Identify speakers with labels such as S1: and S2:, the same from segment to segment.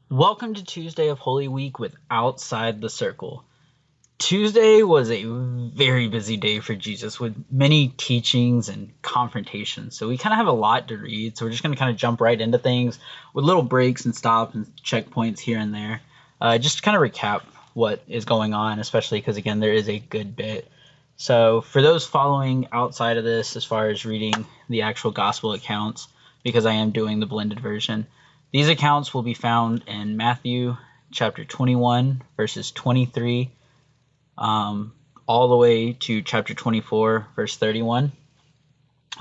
S1: Welcome to Tuesday of Holy Week with Outside the Circle. Tuesday was a very busy day for Jesus with many teachings and confrontations. So we kind of have a lot to read. So we're just going to kind of jump right into things with little breaks and stops and checkpoints here and there. Just to kind of recap what is going on, especially because, again, there is a good bit. So for those following outside of this, as far as reading the actual gospel accounts, because I am doing the blended version, these accounts will be found in Matthew chapter 21, verses 23, all the way to chapter 24, verse 31.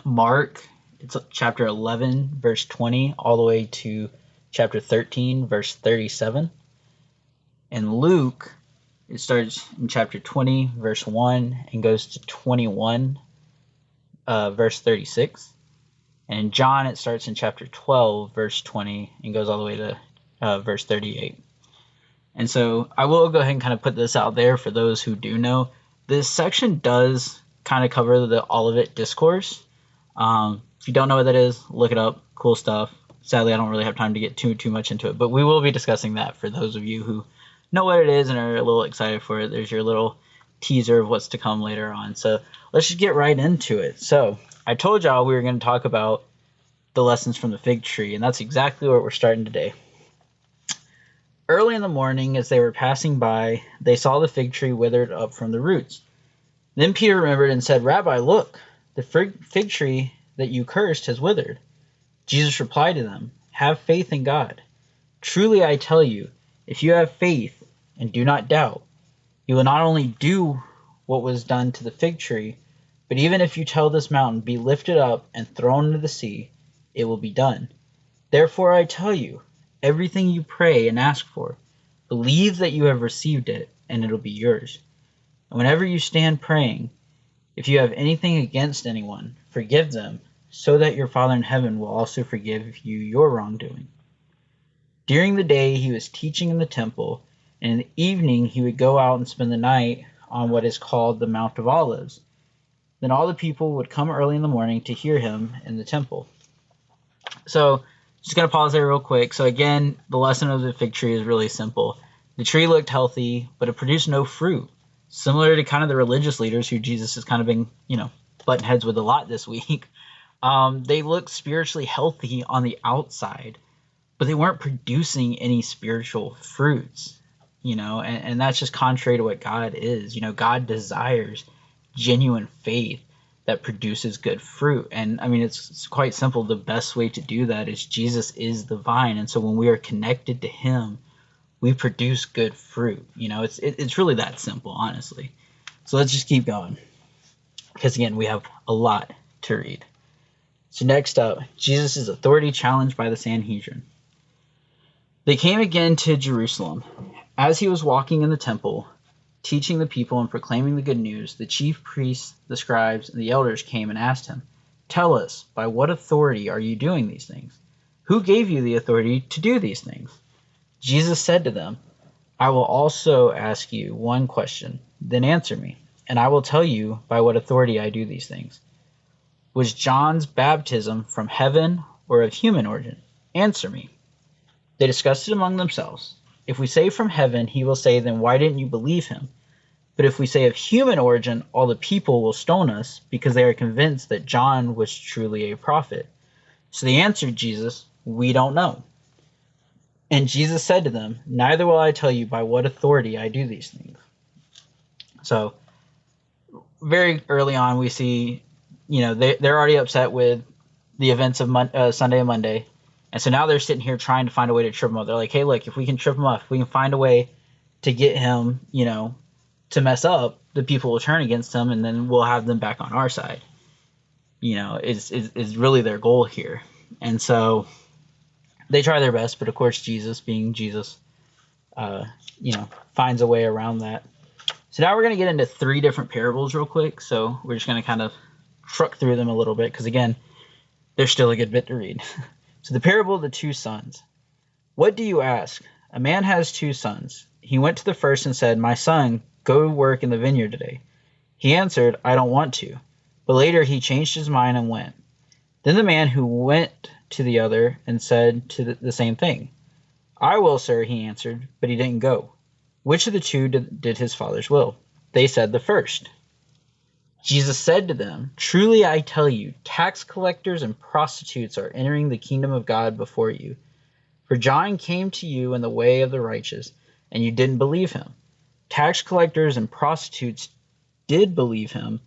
S1: Mark, it's chapter 11, verse 20, all the way to chapter 13, verse 37. And Luke, it starts in chapter 20, verse 1, and goes to 21, verse 36. And in John, it starts in chapter 12, verse 20, and goes all the way to verse 38. And so I will go ahead and kind of put this out there for those who do know. This section does kind of cover the Olivet Discourse. If you don't know what that is, look it up. Cool stuff. Sadly, I don't really have time to get too much into it, but we will be discussing that for those of you who know what it is and are a little excited for it. There's your little teaser of what's to come later on. So let's just get right into it. So I told y'all we were going to talk about the lessons from the fig tree, and that's exactly where we're starting today. Early in the morning, as they were passing by, they saw the fig tree withered up from the roots. Then Peter remembered and said, "Rabbi, look, the fig tree that you cursed has withered." Jesus replied to them, "Have faith in God. Truly I tell you, if you have faith and do not doubt, you will not only do what was done to the fig tree, but even if you tell this mountain, 'Be lifted up and thrown into the sea,' it will be done. Therefore I tell you, everything you pray and ask for, believe that you have received it, and it'll be yours. And whenever you stand praying, if you have anything against anyone, forgive them, so that your Father in heaven will also forgive you your wrongdoing." During the day he was teaching in the temple, and in the evening he would go out and spend the night on what is called the Mount of Olives. Then all the people would come early in the morning to hear him in the temple. So just going to pause there real quick. So again, the lesson of the fig tree is really simple. The tree looked healthy, but it produced no fruit. Similar to kind of the religious leaders who Jesus has kind of been, butting heads with a lot this week. They looked spiritually healthy on the outside, but they weren't producing any spiritual fruits, and that's just contrary to what God is. God desires genuine faith that produces good fruit. And I mean, it's quite simple. The best way to do that is Jesus is the vine. And so when we are connected to him, we produce good fruit. It's really that simple, honestly. So let's just keep going, because again, we have a lot to read. So next up, Jesus' authority challenged by the Sanhedrin. They came again to Jerusalem. As he was walking in the temple, teaching the people and proclaiming the good news, the chief priests, the scribes, and the elders came and asked him, "Tell us, by what authority are you doing these things? Who gave you the authority to do these things?" Jesus said to them, "I will also ask you one question, then answer me, and I will tell you by what authority I do these things. Was John's baptism from heaven or of human origin? Answer me." They discussed it among themselves. "If we say from heaven," he will say, "then why didn't you believe him? But if we say of human origin, all the people will stone us, because they are convinced that John was truly a prophet." So they answered Jesus, "We don't know." And Jesus said to them, "Neither will I tell you by what authority I do these things." So very early on, we see, they're already upset with the events of Sunday and Monday. And so now they're sitting here trying to find a way to trip him up. They're like, "Hey, look, if we can trip him up, if we can find a way to get him, to mess up, the people will turn against him, and then we'll have them back on our side." Is really their goal here. And so they try their best, but of course Jesus, being Jesus, finds a way around that. So now we're going to get into 3 different parables real quick. So we're just going to kind of truck through them a little bit, because again, there's still a good bit to read. So the parable of the 2 sons. "What do you ask? A man has 2 sons. He went to the first and said, 'My son, go work in the vineyard today.' He answered, 'I don't want to.' But later he changed his mind and went. Then the man who went to the other and said the same thing. I will, sir, he answered, but he didn't go. Which of the two did his father's will? They said, the first. Jesus said to them, truly I tell you, tax collectors and prostitutes are entering the kingdom of God before you. For John came to you in the way of the righteous, and you didn't believe him. Tax collectors and prostitutes did believe him,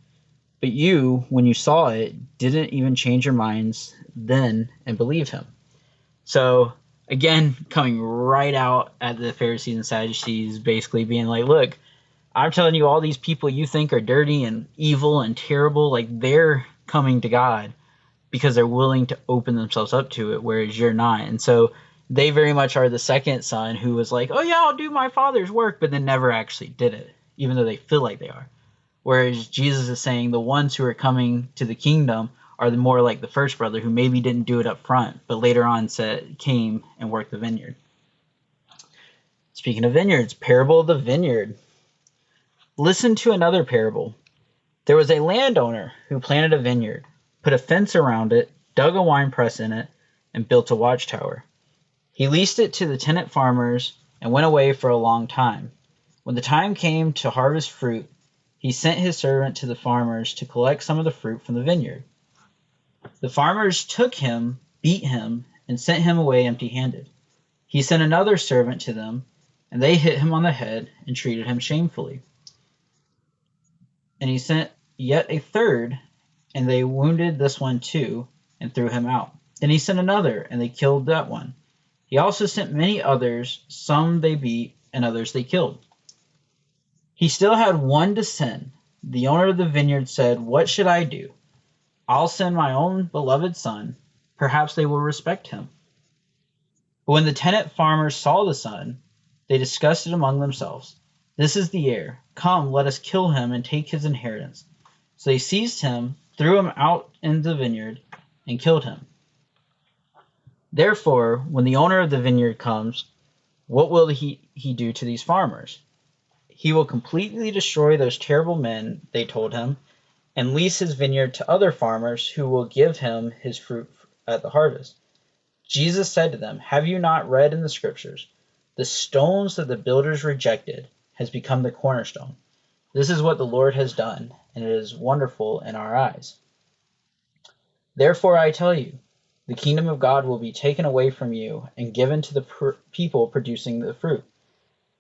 S1: but you, when you saw it, didn't even change your minds then and believe him. So, again, coming right out at the Pharisees and Sadducees, basically being like, look, I'm telling you, all these people you think are dirty and evil and terrible, like they're coming to God because they're willing to open themselves up to it, whereas you're not. And so they very much are the second son who was like, oh yeah, I'll do my father's work, but then never actually did it, even though they feel like they are. Whereas Jesus is saying the ones who are coming to the kingdom are the more like the first brother who maybe didn't do it up front, but later on came and worked the vineyard. Speaking of vineyards, parable of the vineyard. Listen to another parable. There was a landowner who planted a vineyard, put a fence around it, dug a wine press in it, and built a watchtower. He leased it to the tenant farmers and went away for a long time. When the time came to harvest fruit, he sent his servant to the farmers to collect some of the fruit from the vineyard. The farmers took him, beat him, and sent him away empty-handed. He sent another servant to them, and they hit him on the head and treated him shamefully. And he sent yet a third, and they wounded this one too, and threw him out. Then he sent another, and they killed that one. He also sent many others, some they beat, and others they killed. He still had one to send. The owner of the vineyard said, what should I do? I'll send my own beloved son. Perhaps they will respect him. But when the tenant farmers saw the son, they discussed it among themselves. This is the heir. Come, let us kill him and take his inheritance. So they seized him, threw him out into the vineyard, and killed him. Therefore, when the owner of the vineyard comes, what will he do to these farmers? He will completely destroy those terrible men, they told him, and lease his vineyard to other farmers who will give him his fruit at the harvest. Jesus said to them, have you not read in the scriptures, the stones that the builders rejected has become the cornerstone. This is what the Lord has done, and it is wonderful in our eyes. Therefore I tell you, the kingdom of God will be taken away from you and given to the people producing the fruit.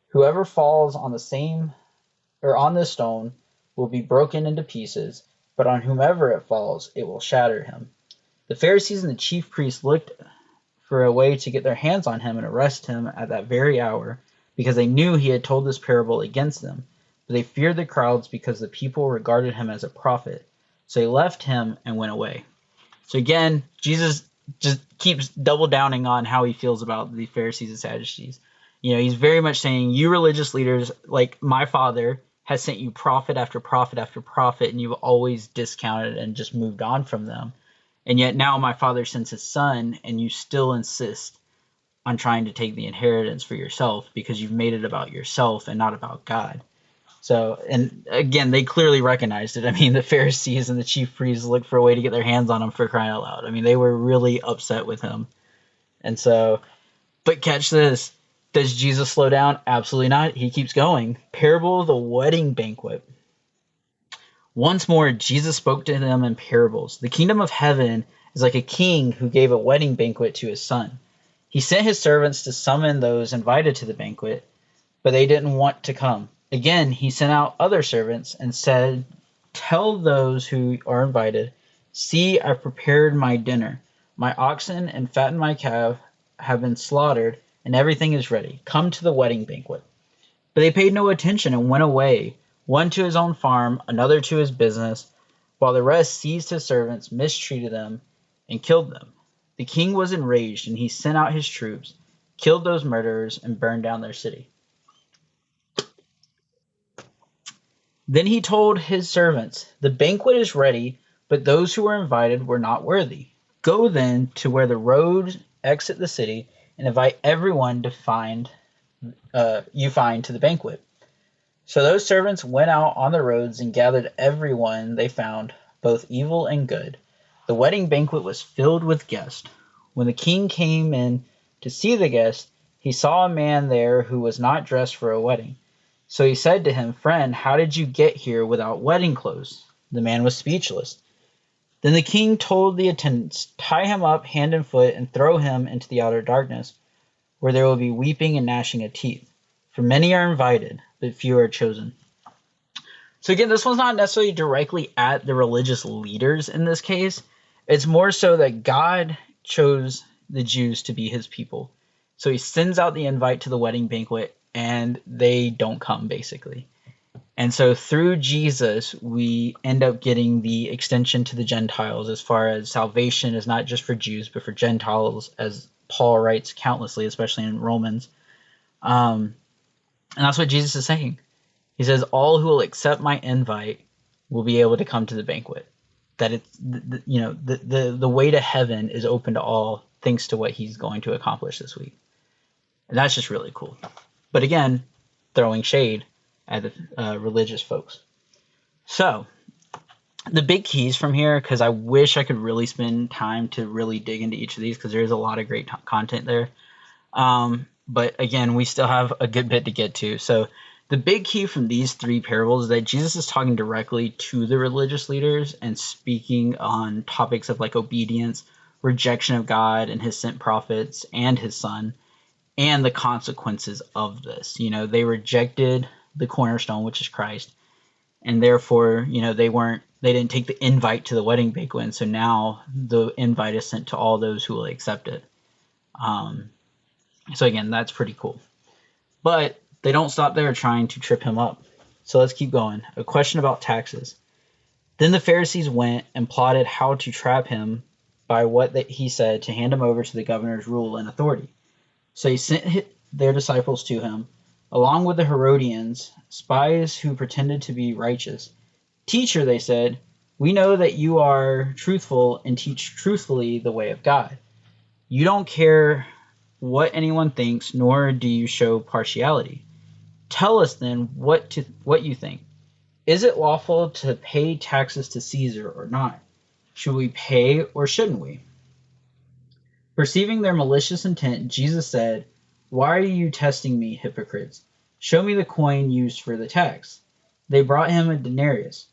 S1: Whoever falls on this stone will be broken into pieces, but on whomever it falls, it will shatter him. The Pharisees and the chief priests looked for a way to get their hands on him and arrest him at that very hour, because they knew he had told this parable against them. But they feared the crowds because the people regarded him as a prophet. So they left him and went away. So again, Jesus just keeps double downing on how he feels about the Pharisees and Sadducees. You know, he's very much saying, you religious leaders, like my father, has sent you prophet after prophet after prophet, and you've always discounted and just moved on from them. And yet now my father sends his son, and you still insist on trying to take the inheritance for yourself because you've made it about yourself and not about God. So, and again, they clearly recognized it. I mean, the Pharisees and the chief priests looked for a way to get their hands on him, for crying out loud. I mean, they were really upset with him. And so, but catch this. Does Jesus slow down? Absolutely not. He keeps going. Parable of the wedding banquet. Once more, Jesus spoke to them in parables. The kingdom of heaven is like a king who gave a wedding banquet to his son. He sent his servants to summon those invited to the banquet, but they didn't want to come. Again, he sent out other servants and said, tell those who are invited, see, I've prepared my dinner. My oxen and fattened my calf have been slaughtered, and everything is ready. Come to the wedding banquet. But they paid no attention and went away, one to his own farm, another to his business, while the rest seized his servants, mistreated them, and killed them. The king was enraged, and he sent out his troops, killed those murderers, and burned down their city. Then he told his servants, the banquet is ready, but those who were invited were not worthy. Go then to where the roads exit the city, and invite everyone you find to the banquet. So those servants went out on the roads and gathered everyone they found, both evil and good. The wedding banquet was filled with guests. When the king came in to see the guests, he he saw a man there who was not dressed for a wedding. So he said to him, "Friend, how did you get here without wedding clothes?" The man was speechless. Then the king told the attendants, "Tie him up hand and foot and throw him into the outer darkness, where there will be weeping and gnashing of teeth. For many are invited, but few are chosen." So again, this one's not necessarily directly at the religious leaders in this case. It's more so that God chose the Jews to be his people. So he sends out the invite to the wedding banquet, and they don't come, basically. And so through Jesus, we end up getting the extension to the Gentiles as far as salvation is not just for Jews, but for Gentiles, as Paul writes countlessly, especially in Romans. And that's what Jesus is saying. He says, all who will accept my invite will be able to come to the banquet. That it's, the way to heaven is open to all, thanks to what he's going to accomplish this week. And that's just really cool. But again, throwing shade at the religious folks. So, the big keys from here, because I wish I could really spend time to really dig into each of these, because there is a lot of great content there. But again, we still have a good bit to get to. So, the big key from these three parables is that Jesus is talking directly to the religious leaders and speaking on topics of like obedience, rejection of God and his sent prophets and his son, and the consequences of this. They rejected the cornerstone, which is Christ, and therefore, they didn't take the invite to the wedding banquet, and so now the invite is sent to all those who will accept it. So again, that's pretty cool. But they don't stop there trying to trip him up. So let's keep going. A question about taxes. Then the Pharisees went and plotted how to trap him by what he said to hand him over to the governor's rule and authority. So he sent their disciples to him, along with the Herodians, spies who pretended to be righteous. "Teacher," they said, "we know that you are truthful and teach truthfully the way of God. You don't care what anyone thinks, nor do you show partiality. Tell us then what you think. Is it lawful to pay taxes to Caesar or not? Should we pay or shouldn't we?" Perceiving their malicious intent, Jesus said, "Why are you testing me, hypocrites? Show me the coin used for the tax." They brought him a denarius.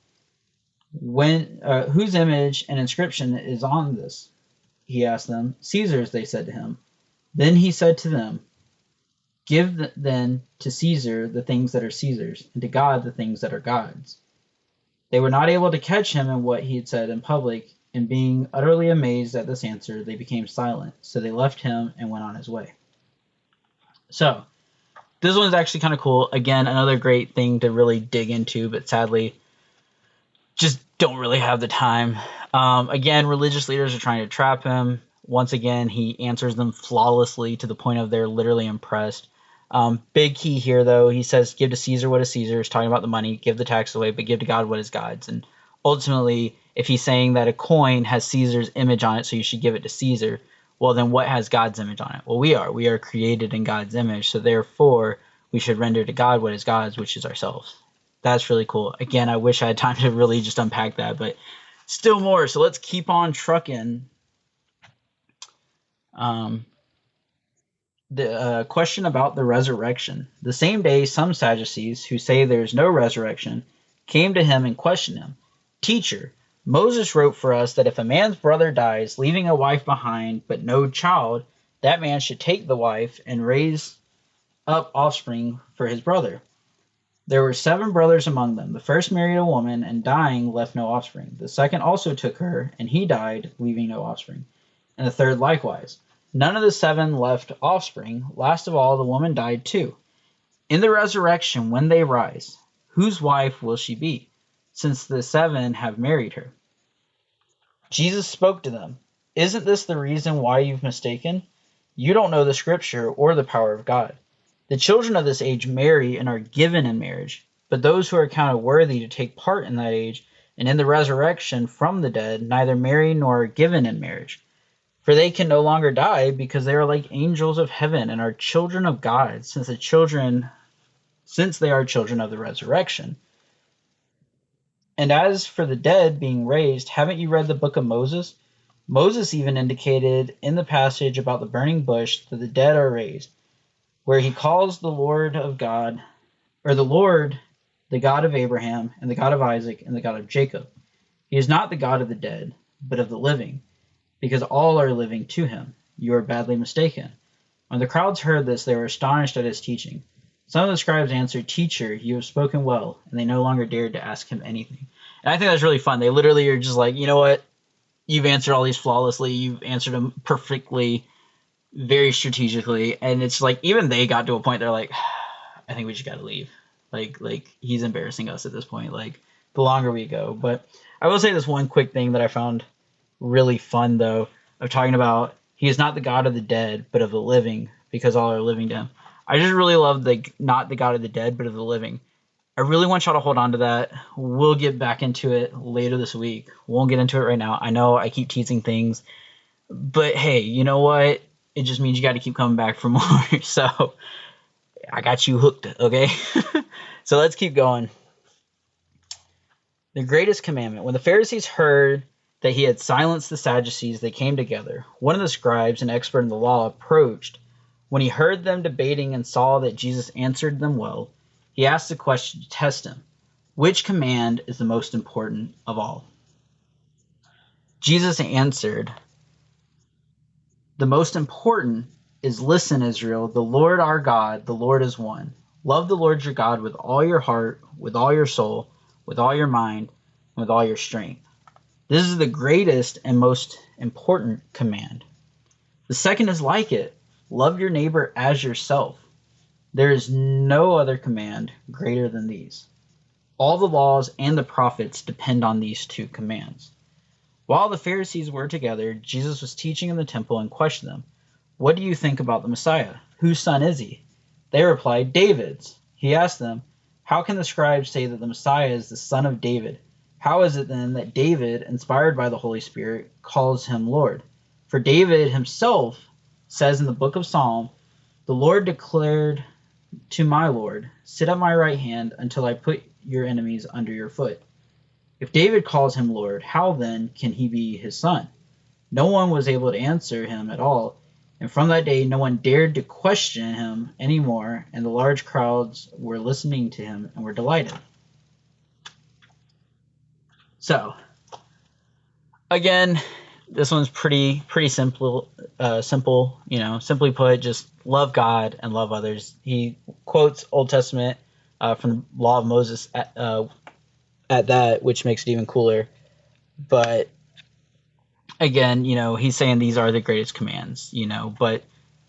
S1: "Whose image and inscription is on this?" he asked them. "Caesar's," they said to him. Then he said to them, "Give then to Caesar the things that are Caesar's, and to God the things that are God's." They were not able to catch him in what he had said in public, and being utterly amazed at this answer, they became silent. So they left him and went on his way. So, this one's actually kind of cool. Again, another great thing to really dig into, but sadly, just don't really have the time. Again, religious leaders are trying to trap him. Once again, he answers them flawlessly to the point of they're literally impressed. Big key here, though, he says, "Give to Caesar what is Caesar's," talking about the money, give the tax away, but give to God what is God's. And ultimately, if he's saying that a coin has Caesar's image on it, so you should give it to Caesar, well, then what has God's image on it? Well, we are created in God's image, so therefore we should render to God what is God's, which is ourselves. That's really cool. Again, I wish I had time to really just unpack that, but still more. So let's keep on trucking. The question about the resurrection. The same day, some Sadducees, who say there is no resurrection, came to him and questioned him. "Teacher, Moses wrote for us that if a man's brother dies, leaving a wife behind but no child, that man should take the wife and raise up offspring for his brother. There were 7 brothers among them. The first married a woman, and dying left no offspring. The second also took her, and he died, leaving no offspring. And the third likewise. None of the 7 left offspring. Last of all, the woman died too. In the resurrection, when they rise, whose wife will she be, since the 7 have married her?" Jesus spoke to them. "Isn't this the reason why you've mistaken? You don't know the scripture or the power of God. The children of this age marry and are given in marriage, but those who are counted worthy to take part in that age and in the resurrection from the dead neither marry nor are given in marriage. For they can no longer die, because they are like angels of heaven and are children of God, since they are children of the resurrection. And as for the dead being raised, haven't you read the book of Moses? Moses even indicated in the passage about the burning bush that the dead are raised. where he calls the Lord of God, or the Lord, the God of Abraham, and the God of Isaac, and the God of Jacob. He is not the God of the dead, but of the living, because all are living to him. You are badly mistaken. When the crowds heard this, they were astonished at his teaching. Some of the scribes answered, Teacher, you have spoken well, and they no longer dared to ask him anything. And I think that's really fun. They literally are just like, you know what? You've answered all these flawlessly. You've answered them perfectly, very strategically. And it's like, even they got to a point, they're like, I think we just got to leave. Like he's embarrassing us at this point. Like, the longer we go. But I will say this one quick thing that I found really fun, though, of talking about he is not the God of the dead, but of the living, because all are living to him. I just really love the not the God of the dead, but of the living. I really want y'all to hold on to that. We'll get back into it later this week. Won't get into it right now. I know I keep teasing things, but hey, you know what? It just means you got to keep coming back for more. So I got you hooked, okay? So let's keep going. The greatest commandment. When the Pharisees heard that he had silenced the Sadducees, they came together. One of the scribes, an expert in the law, approached. When he heard them debating and saw that Jesus answered them well, he asked a question to test him. Which command is the most important of all? Jesus answered, the most important is, listen, Israel, the Lord our God, the Lord is one. Love the Lord your God with all your heart, with all your soul, with all your mind, and with all your strength. This is the greatest and most important command. The second is like it. Love your neighbor as yourself. There is no other command greater than these. All the laws and the prophets depend on these two commands. While the Pharisees were together, Jesus was teaching in the temple and questioned them, What do you think about the Messiah? Whose son is he? They replied, David's. He asked them, How can the scribes say that the Messiah is the son of David? How is it then that David, inspired by the Holy Spirit, calls him Lord? For David himself says in the book of Psalm, The Lord declared to my Lord, Sit at my right hand until I put your enemies under your foot. If David calls him Lord, how then can he be his son? No one was able to answer him at all, and from that day no one dared to question him anymore, and the large crowds were listening to him and were delighted. So, again, this one's pretty simple. Simply put, just love God and love others. He quotes Old Testament from the Law of Moses at that, which makes it even cooler. But again, he's saying these are the greatest commands, but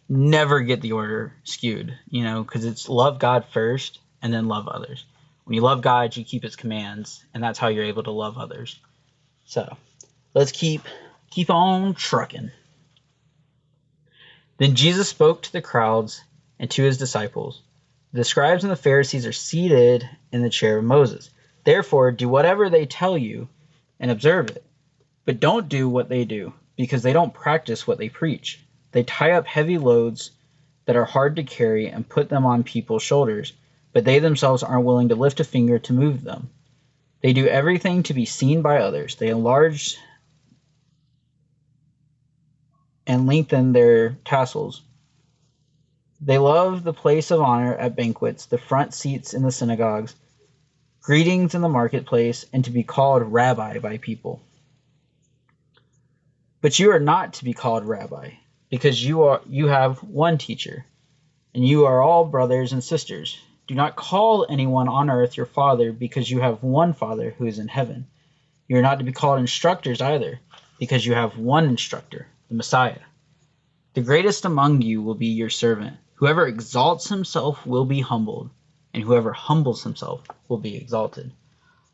S1: never get the order skewed, because it's love God first and then love others. When you love God, you keep his commands, and that's how you're able to love others. So let's keep on trucking. Then Jesus spoke to the crowds and to his disciples. The scribes and the Pharisees are seated in the chair of Moses. Therefore, do whatever they tell you and observe it. But don't do what they do, because they don't practice what they preach. They tie up heavy loads that are hard to carry and put them on people's shoulders, but they themselves aren't willing to lift a finger to move them. They do everything to be seen by others. They enlarge and lengthen their tassels. They love the place of honor at banquets, the front seats in the synagogues, greetings in the marketplace, and to be called rabbi by people. But you are not to be called rabbi, because you have one teacher, and you are all brothers and sisters. Do not call anyone on earth your father, because you have one Father who is in heaven. You are not to be called instructors either, because you have one instructor, the Messiah. The greatest among you will be your servant. Whoever exalts himself will be humbled, and whoever humbles himself will be exalted.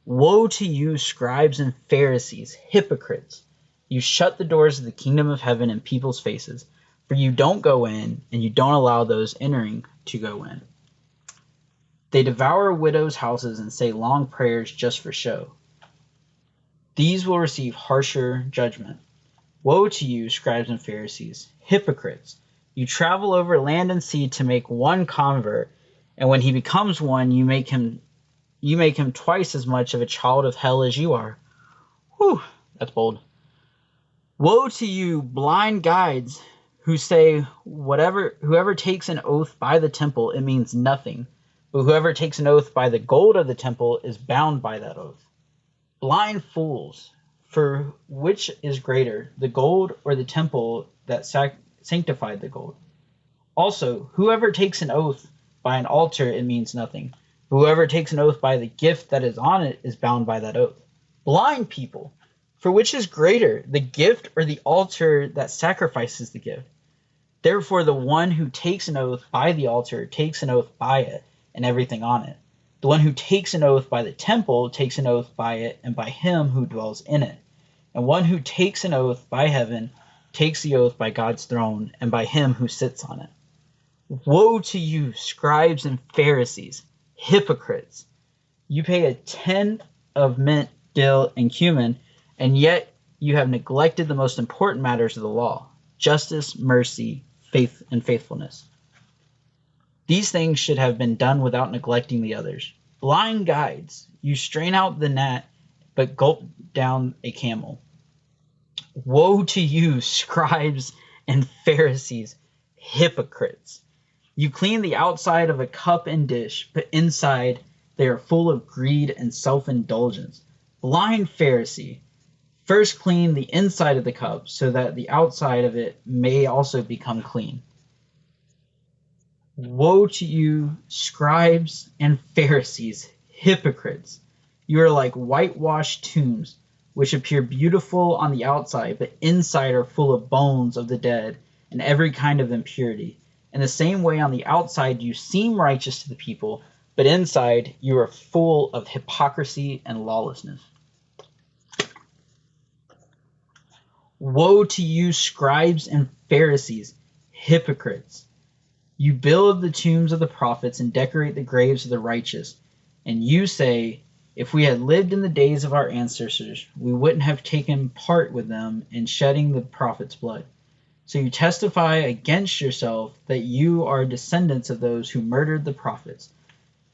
S1: Woe to you, scribes and Pharisees, hypocrites! You shut the doors of the kingdom of heaven in people's faces, for you don't go in, and you don't allow those entering to go in. They devour widows' houses and say long prayers just for show. These will receive harsher judgment. Woe to you, scribes and Pharisees, hypocrites! You travel over land and sea to make one convert, and when he becomes one, you make him twice as much of a child of hell as you are. Whew, that's bold. Woe to you, blind guides, who say, whoever takes an oath by the temple, it means nothing. But whoever takes an oath by the gold of the temple is bound by that oath. Blind fools, for which is greater, the gold or the temple that sanctified the gold? Also, whoever takes an oath by an altar, it means nothing. Whoever takes an oath by the gift that is on it is bound by that oath. Blind people, for which is greater, the gift or the altar that sacrifices the gift? Therefore, the one who takes an oath by the altar takes an oath by it and everything on it. The one who takes an oath by the temple takes an oath by it and by him who dwells in it. And one who takes an oath by heaven takes the oath by God's throne and by him who sits on it. Woe to you, scribes and Pharisees, hypocrites! You pay a tenth of mint, dill, and cumin, and yet you have neglected the most important matters of the law: justice, mercy, faith, and faithfulness. These things should have been done without neglecting the others. Blind guides, you strain out the gnat, but gulp down a camel. Woe to you, scribes and Pharisees, hypocrites! You clean the outside of a cup and dish, but inside they are full of greed and self-indulgence. Blind Pharisee, first clean the inside of the cup, so that the outside of it may also become clean. Woe to you, scribes and Pharisees, hypocrites! You are like whitewashed tombs, which appear beautiful on the outside, but inside are full of bones of the dead and every kind of impurity. In the same way, on the outside you seem righteous to the people, but inside you are full of hypocrisy and lawlessness. Woe to you, scribes and Pharisees, hypocrites! You build the tombs of the prophets and decorate the graves of the righteous, and you say, if we had lived in the days of our ancestors, we wouldn't have taken part with them in shedding the prophets' blood. So you testify against yourself that you are descendants of those who murdered the prophets.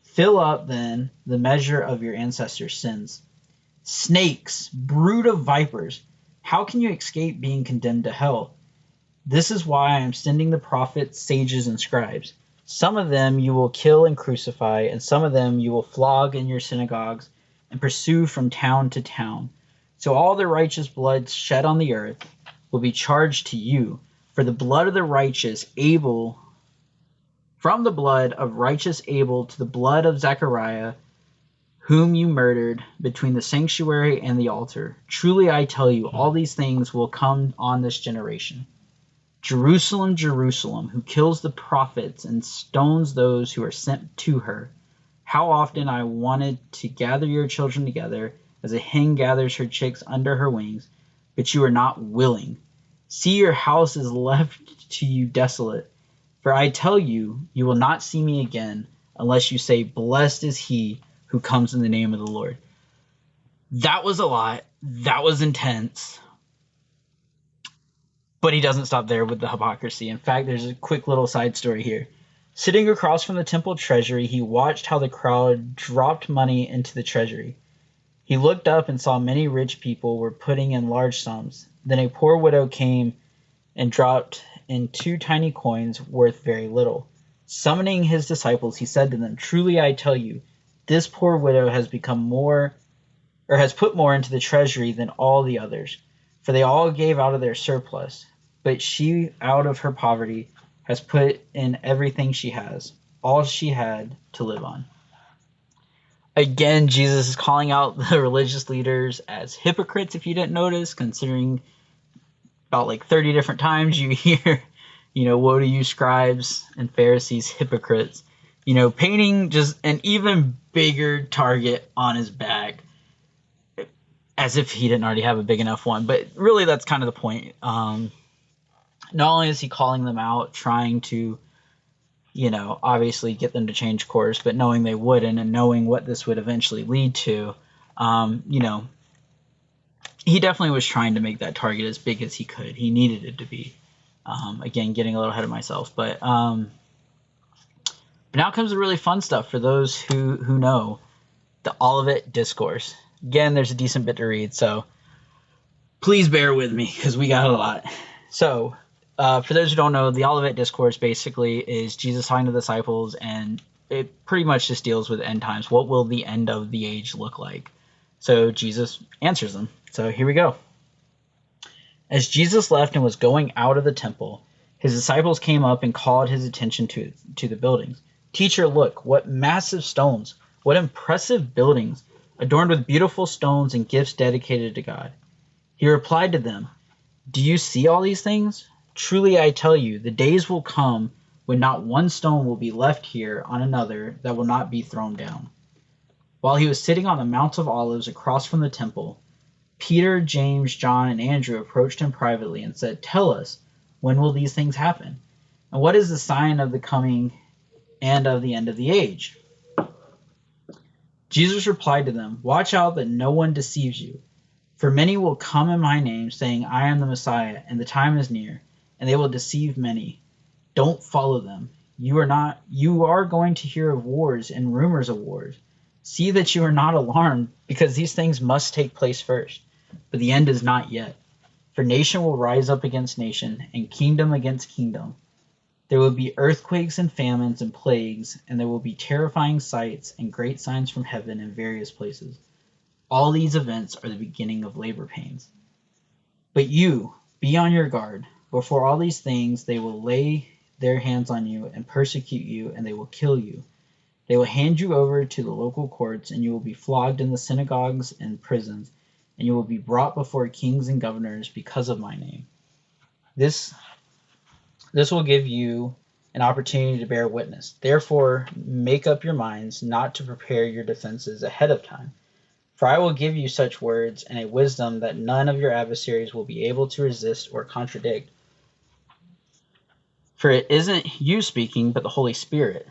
S1: Fill up, then, the measure of your ancestors' sins. Snakes, brood of vipers, how can you escape being condemned to hell? This is why I am sending the prophets, sages, and scribes. Some of them you will kill and crucify, and some of them you will flog in your synagogues and pursue from town to town. So all the righteous blood shed on the earth will be charged to you, for the blood of the righteous Abel, from the blood of righteous Abel to the blood of Zechariah, whom you murdered between the sanctuary and the altar. Truly I tell you, all these things will come on this generation. Jerusalem, Jerusalem, who kills the prophets and stones those who are sent to her. How often I wanted to gather your children together as a hen gathers her chicks under her wings, but you are not willing. See, your house is left to you desolate. For I tell you, you will not see me again unless you say, blessed is he who comes in the name of the Lord. That was a lot. That was intense. But he doesn't stop there with the hypocrisy. In fact, there's a quick little side story here. Sitting across from the temple treasury, he watched how the crowd dropped money into the treasury. He looked up and saw many rich people were putting in large sums. Then a poor widow came and dropped in 2 tiny coins worth very little. Summoning his disciples, he said to them, truly I tell you, this poor widow has put more into the treasury than all the others, for they all gave out of their surplus. But she, out of her poverty, has put in everything she has, all she had to live on. Again, Jesus is calling out the religious leaders as hypocrites, if you didn't notice, considering about like 30 different times you hear, woe to you, scribes and Pharisees, hypocrites, painting just an even bigger target on his back, as if he didn't already have a big enough one. But really, that's kind of the point. Not only is he calling them out, trying to, obviously get them to change course, but knowing they wouldn't and knowing what this would eventually lead to, he definitely was trying to make that target as big as he could. He needed it to be. Again, getting a little ahead of myself. But now comes the really fun stuff for those who know the Olivet Discourse. Again, there's a decent bit to read, so please bear with me because we got a lot. So, For those who don't know, the Olivet Discourse basically is Jesus talking to the disciples, and it pretty much just deals with end times. What will the end of the age look like? So Jesus answers them. So here we go. As Jesus left and was going out of the temple, his disciples came up and called his attention to the buildings. Teacher, look, what massive stones, what impressive buildings, adorned with beautiful stones and gifts dedicated to God. He replied to them, do you see all these things? Truly I tell you, the days will come when not one stone will be left here on another that will not be thrown down. While he was sitting on the Mount of Olives across from the temple, Peter, James, John, and Andrew approached him privately and said, tell us, when will these things happen? And what is the sign of the coming and of the end of the age? Jesus replied to them, watch out that no one deceives you. For many will come in my name, saying, I am the Messiah, and the time is near, and they will deceive many. Don't follow them. You are going to hear of wars and rumors of wars. See that you are not alarmed, because these things must take place first. But the end is not yet. For nation will rise up against nation, and kingdom against kingdom. There will be earthquakes and famines and plagues, and there will be terrifying sights and great signs from heaven in various places. All these events are the beginning of labor pains. But you, be on your guard. Before all these things, they will lay their hands on you and persecute you, and they will kill you. They will hand you over to the local courts, and you will be flogged in the synagogues and prisons, and you will be brought before kings and governors because of my name. This will give you an opportunity to bear witness. Therefore, make up your minds not to prepare your defenses ahead of time. For I will give you such words and a wisdom that none of your adversaries will be able to resist or contradict. For it isn't you speaking, but the Holy Spirit.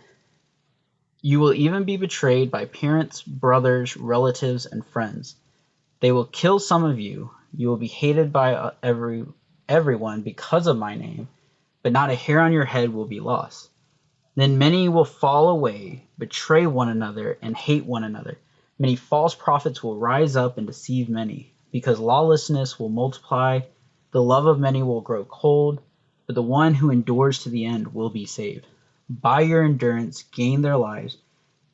S1: You will even be betrayed by parents, brothers, relatives, and friends. They will kill some of you. You will be hated by everyone because of my name, but not a hair on your head will be lost. Then many will fall away, betray one another, and hate one another. Many false prophets will rise up and deceive many, because lawlessness will multiply, the love of many will grow cold, but the one who endures to the end will be saved. By your endurance, gain their lives.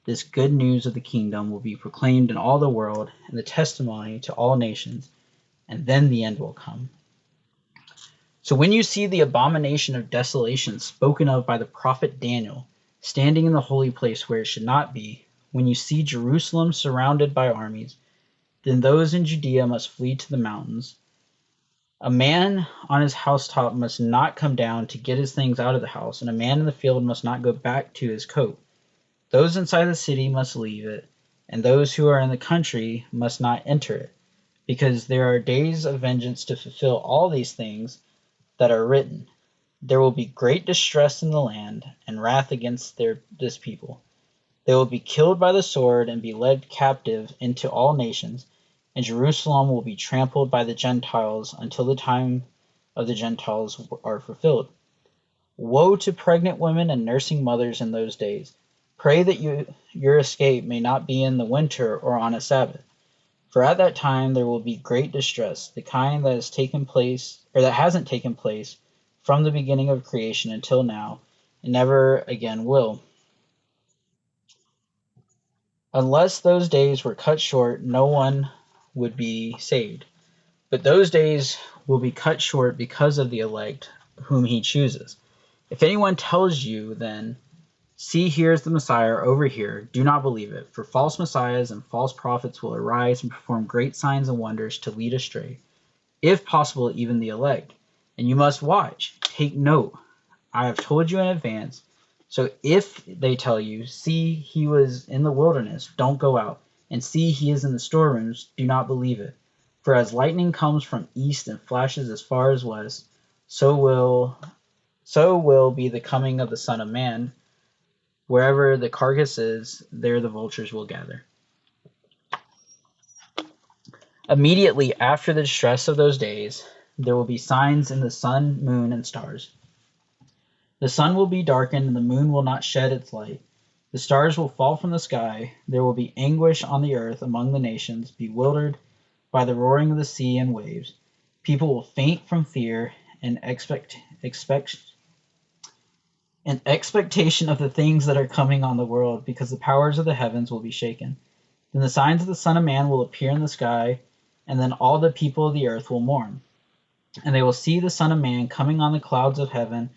S1: This good news of the kingdom will be proclaimed in all the world, and the testimony to all nations, and then the end will come. So when you see the abomination of desolation spoken of by the prophet Daniel, standing in the holy place where it should not be, when you see Jerusalem surrounded by armies, then those in Judea must flee to the mountains. A man on his housetop must not come down to get his things out of the house, and a man in the field must not go back to his coat. Those inside the city must leave it, and those who are in the country must not enter it, because there are days of vengeance to fulfill all these things that are written. There will be great distress in the land, and wrath against this people. They will be killed by the sword and be led captive into all nations, and Jerusalem will be trampled by the Gentiles until the time of the Gentiles are fulfilled. Woe to pregnant women and nursing mothers in those days. Pray that your escape may not be in the winter or on a Sabbath. For at that time there will be great distress, the kind that hasn't taken place from the beginning of creation until now, and never again will. Unless those days were cut short, no one would be saved. But those days will be cut short because of the elect whom he chooses. If anyone tells you then, see, here is the Messiah, or over here, do not believe it. For false messiahs and false prophets will arise and perform great signs and wonders to lead astray, if possible, even the elect. And you must watch. Take note. I have told you in advance. So if they tell you, see, he was in the wilderness, don't go out. And see, he is in the storerooms, do not believe it. For as lightning comes from east and flashes as far as west, so will be the coming of the Son of Man. Wherever the carcass is, there the vultures will gather. Immediately after the distress of those days, there will be signs in the sun, moon, and stars. The sun will be darkened, and the moon will not shed its light. The stars will fall from the sky. There will be anguish on the earth among the nations, bewildered by the roaring of the sea and waves. People will faint from fear and expectation of the things that are coming on the world, because the powers of the heavens will be shaken. Then the signs of the Son of Man will appear in the sky, and then all the people of the earth will mourn. And they will see the Son of Man coming on the clouds of heaven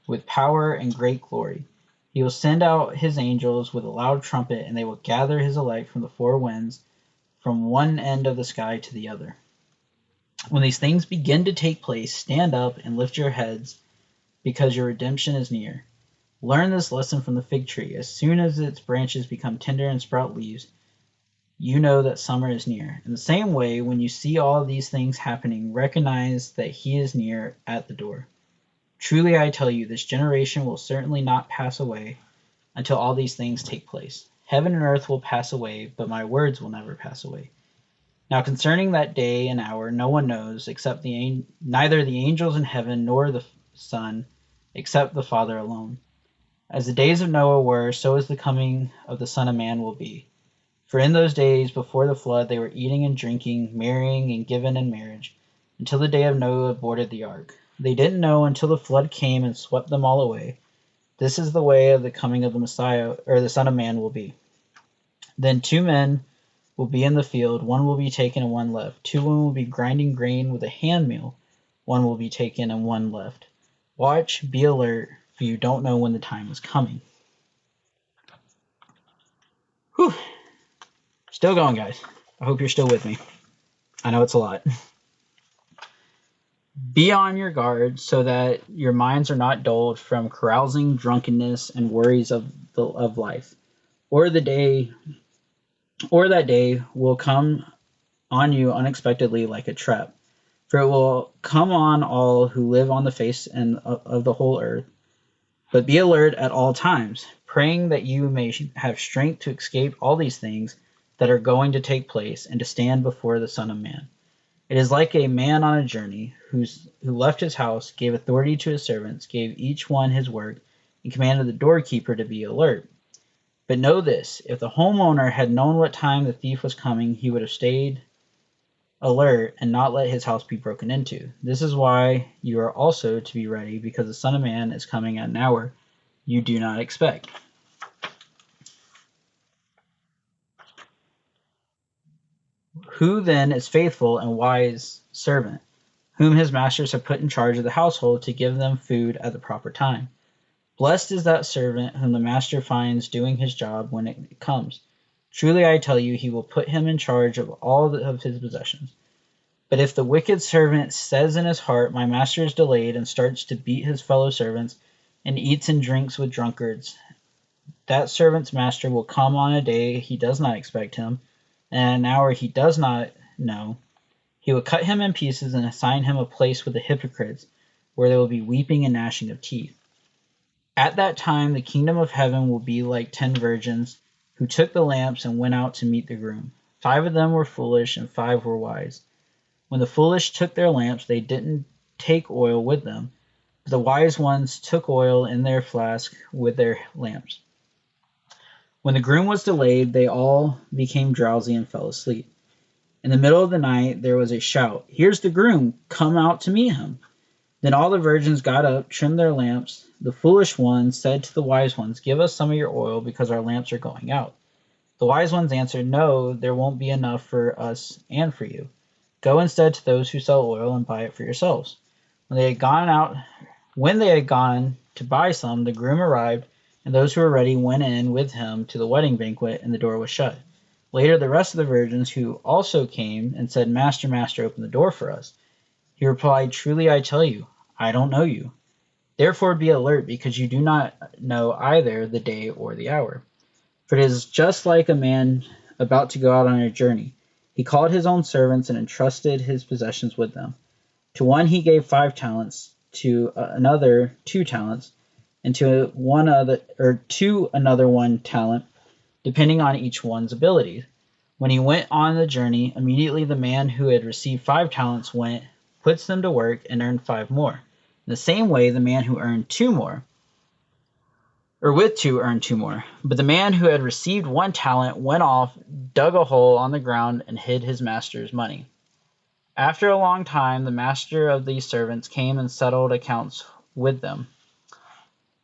S1: with power and great glory. He will send out his angels with a loud trumpet, and they will gather his elect from the four winds, from one end of the sky to the other. When these things begin to take place, stand up and lift your heads, because your redemption is near. Learn this lesson from the fig tree. As soon as its branches become tender and sprout leaves, you know that summer is near. In the same way, when you see all these things happening, recognize that he is near at the door. Truly I tell you, this generation will certainly not pass away until all these things take place. Heaven and earth will pass away, but my words will never pass away. Now concerning that day and hour, no one knows, except neither the angels in heaven nor the Son, except the Father alone. As the days of Noah were, so is the coming of the Son of Man will be. For in those days before the flood they were eating and drinking, marrying and given in marriage, until the day of Noah boarded the ark. They didn't know until the flood came and swept them all away. This is the way of the coming of the Messiah, or the Son of Man will be. Then 2 men will be in the field, one will be taken and one left. 2 women will be grinding grain with a hand mill, one will be taken and one left. Watch, be alert, for you don't know when the time is coming. Whew. Still going, guys. I hope you're still with me. I know it's a lot. Be on your guard so that your minds are not dulled from carousing, drunkenness, and worries of life. Or that day will come on you unexpectedly like a trap. For it will come on all who live on the face of the whole earth. But be alert at all times, praying that you may have strength to escape all these things that are going to take place, and to stand before the Son of Man. It is like a man on a journey who left his house, gave authority to his servants, gave each one his work, and commanded the doorkeeper to be alert. But know this, if the homeowner had known what time the thief was coming, he would have stayed alert and not let his house be broken into. This is why you are also to be ready, because the Son of Man is coming at an hour you do not expect. Who then is faithful and wise servant, whom his masters have put in charge of the household to give them food at the proper time? Blessed is that servant whom the master finds doing his job when it comes. Truly I tell you, he will put him in charge of all of his possessions. But if the wicked servant says in his heart, my master is delayed, and starts to beat his fellow servants, and eats and drinks with drunkards, that servant's master will come on a day he does not expect him, and an hour he does not know. He will cut him in pieces and assign him a place with the hypocrites, where there will be weeping and gnashing of teeth. At that time the kingdom of heaven will be like 10 virgins who took the lamps and went out to meet the groom. 5 of them were foolish and 5 were wise. When the foolish took their lamps, they didn't take oil with them, but the wise ones took oil in their flask with their lamps. When the groom was delayed, they all became drowsy and fell asleep. In the middle of the night there was a shout, "Here's the groom, come out to meet him." Then all the virgins got up, trimmed their lamps. The foolish ones said to the wise ones, "Give us some of your oil, because our lamps are going out." The wise ones answered, "No, there won't be enough for us and for you. Go instead to those who sell oil and buy it for yourselves." When they had gone to buy some, the groom arrived, and those who were ready went in with him to the wedding banquet, and the door was shut. Later the rest of the virgins who also came and said, "Master, Master, open the door for us." He replied, "Truly I tell you, I don't know you. Therefore be alert, because you do not know either the day or the hour. For it is just like a man about to go out on a journey. He called his own servants and entrusted his possessions with them. To one he gave 5 talents, to another 2 talents, and to another 1 talent, depending on each one's ability. When he went on the journey, immediately the man who had received 5 talents went, puts them to work, and earned 5 more. In the same way, the man who earned 2 more, or with 2 earned 2 more. But the man who had received 1 talent went off, dug a hole on the ground, and hid his master's money. After a long time, the master of these servants came and settled accounts with them.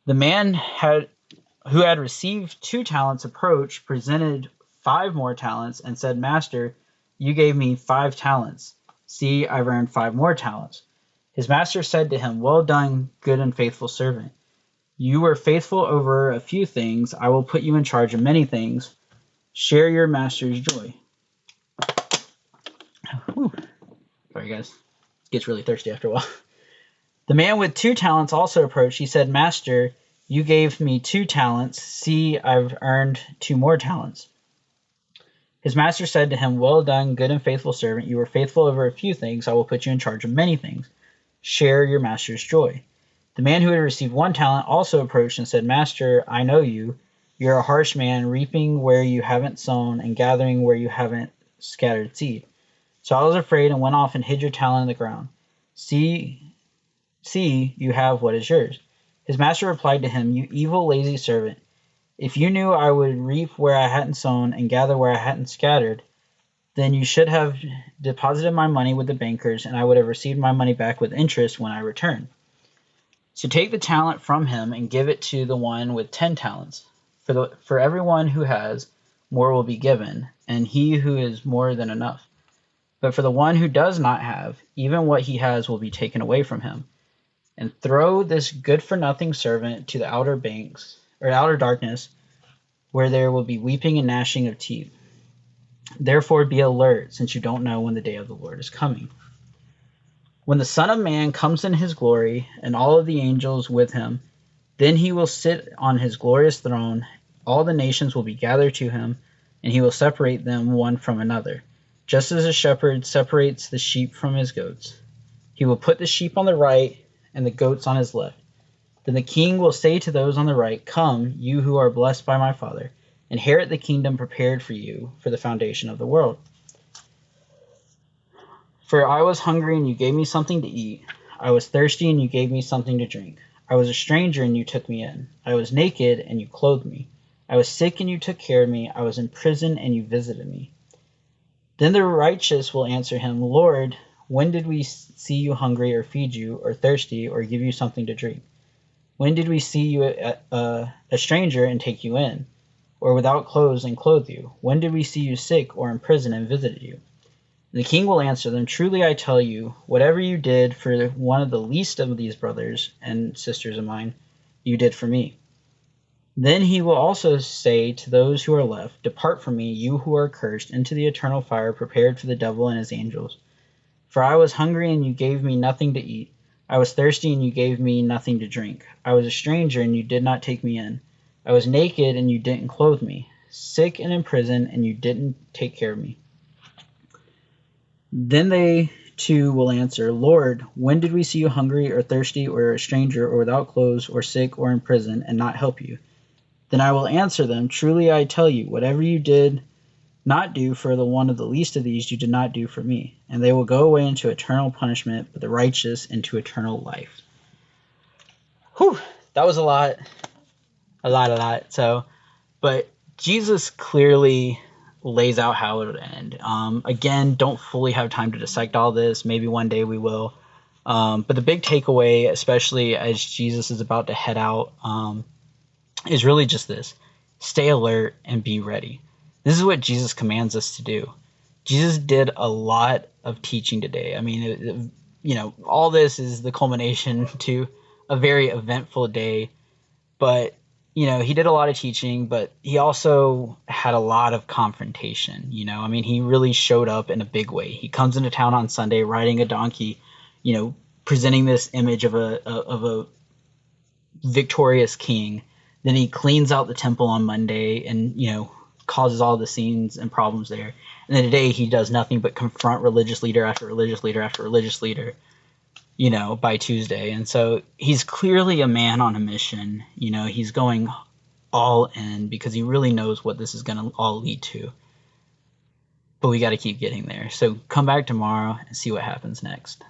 S1: The man who had received 2 talents approached, presented 5 more talents, and said, Master, you gave me 5 talents. See, I've earned 5 more talents. His master said to him, Well done, good and faithful servant. You were faithful over a few things. I will put you in charge of many things. Share your master's joy. Whew. Sorry, guys. It gets really thirsty after a while. The man with 2 talents also approached. He said, Master, you gave me 2 talents. See, I've earned 2 more talents. His master said to him, Well done, good and faithful servant. You were faithful over a few things. I will put you in charge of many things. Share your master's joy. The man who had received 1 talent also approached and said, Master, I know you. You're a harsh man, reaping where you haven't sown and gathering where you haven't scattered seed. So I was afraid and went off and hid your talent in the ground. See, you have what is yours. His master replied to him, You evil, lazy servant. If you knew I would reap where I hadn't sown and gather where I hadn't scattered, then you should have deposited my money with the bankers, and I would have received my money back with interest when I returned. So take the talent from him and give it to the one with 10 talents. For everyone who has, more will be given, and he who is more than enough. But for the one who does not have, even what he has will be taken away from him. And throw this good-for-nothing servant to the outer darkness, where there will be weeping and gnashing of teeth. Therefore be alert, since you don't know when the day of the Lord is coming. When the Son of Man comes in his glory, and all of the angels with him, then he will sit on his glorious throne. All the nations will be gathered to him, and he will separate them one from another, just as a shepherd separates the sheep from his goats. He will put the sheep on the right and the goats on his left. Then the king will say to those on the right, Come, you who are blessed by my Father, inherit the kingdom prepared for you for the foundation of the world. For I was hungry, and you gave me something to eat. I was thirsty, and you gave me something to drink. I was a stranger, and you took me in. I was naked, and you clothed me. I was sick, and you took care of me. I was in prison, and you visited me. Then the righteous will answer him, Lord, when did we see you hungry, or feed you, or thirsty, or give you something to drink? When did we see you a stranger and take you in, or without clothes and clothe you? When did we see you sick or in prison and visited you? The king will answer them, Truly I tell you, whatever you did for one of the least of these brothers and sisters of mine, you did for me. Then he will also say to those who are left, Depart from me, you who are cursed, into the eternal fire prepared for the devil and his angels. For I was hungry, and you gave me nothing to eat. I was thirsty, and you gave me nothing to drink. I was a stranger, and you did not take me in. I was naked, and you didn't clothe me. Sick and in prison, and you didn't take care of me. Then they too will answer, Lord, when did we see you hungry or thirsty or a stranger or without clothes or sick or in prison and not help you? Then I will answer them, Truly I tell you, whatever you did not do for the one of the least of these, you did not do for me. And they will go away into eternal punishment, but the righteous into eternal life. Whew, that was a lot. So, but Jesus clearly lays out how it would end. Again, don't fully have time to dissect all this. Maybe one day we will. But the big takeaway, especially as Jesus is about to head out, is really just this. Stay alert and be ready. This is what Jesus commands us to do. Jesus did a lot of teaching today. I mean, all this is the culmination to a very eventful day. But, he did a lot of teaching, but he also had a lot of confrontation. I mean, he really showed up in a big way. He comes into town on Sunday riding a donkey, presenting this image of a victorious king. Then he cleans out the temple on Monday and, causes all the scenes and problems there. And then today he does nothing but confront religious leader after religious leader after religious leader, by Tuesday. And so he's clearly a man on a mission. He's going all in because he really knows what this is going to all lead to. But we got to keep getting there. So come back tomorrow and see what happens next.